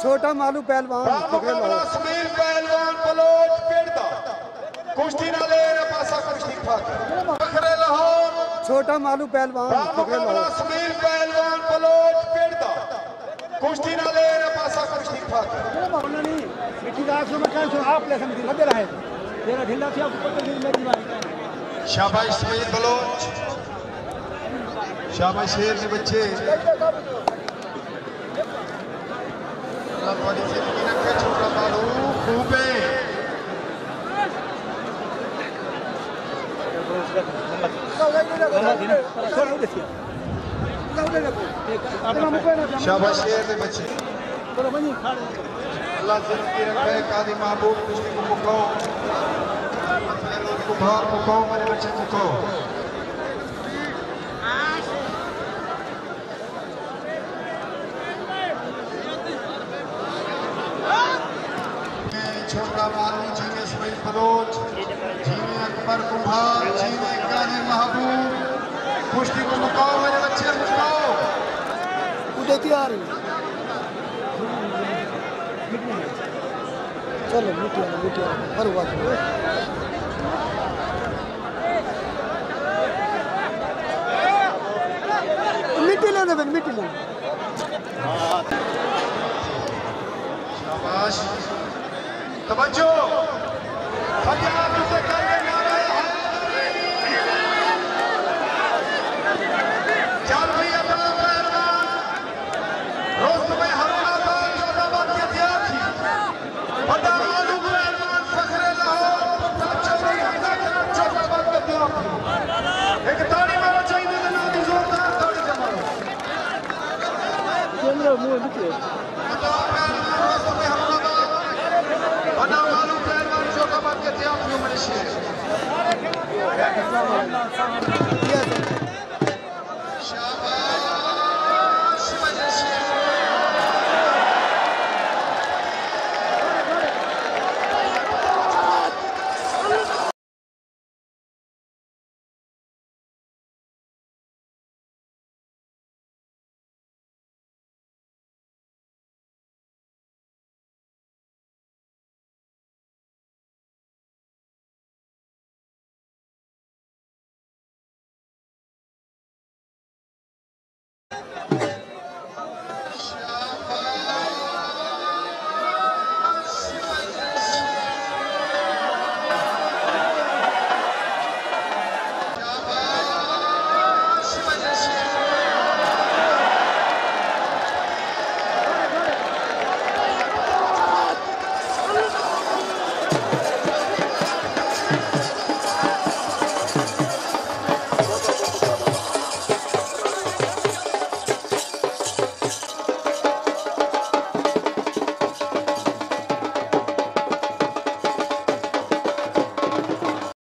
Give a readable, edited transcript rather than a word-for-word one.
छोटा मालू पहलवान इसमाईल पहलवान बलोच पेड़दा कुश्ती ना ले रे पासा कुश्ती खाकर बखरे लाहौर छोटा मालू पहलवान इसमाईल पहलवान बलोच पेड़दा कुश्ती ना ले रे पासा कुश्ती खाकर मिट्टी का आंसू में कैसे आप ले समझ लगे रहे तेरा ढिल्ला थी आपको पता नहीं मेरी बात शाबाश इसमाईल बलोच शाबाश शेर के बच्चे अल्लाह तुम्हारी जिंदगी रखे छोटा मालू खूब है शाबाश शेर के बच्चे अल्लाह जिंदगी रखे कादी महबूब कुश्ती को मुकाओ को भार मुकाओ मेरे बच्चे मुकाओ छोटा मालू जी में इसमाईल बलोच जी में अकबर कुम्हार जी में कादी महबूब कुश्ती को मुकाओ मेरे बच्चे मुकाओ उधर तैयार चलो मिट्टी हर बात मिट्टी लेने में मिट्टी लेने शाबाश तवज्जो फरियाद उसे करके नारा चल भई अपना पहलवान रोज में हरून आता चौथा बात के तैयार थी बड़ा मालू पहलवान फखरे लाहौर चौथा बात के तैयार थी एक ताड़ी मारो चाहिए तो ना दी जोरदार ताड़ी जमाओ कैमरा मुंह दिखे बड़ा मालू पहलवान चौथा बात के तैयार थी मेरे शेर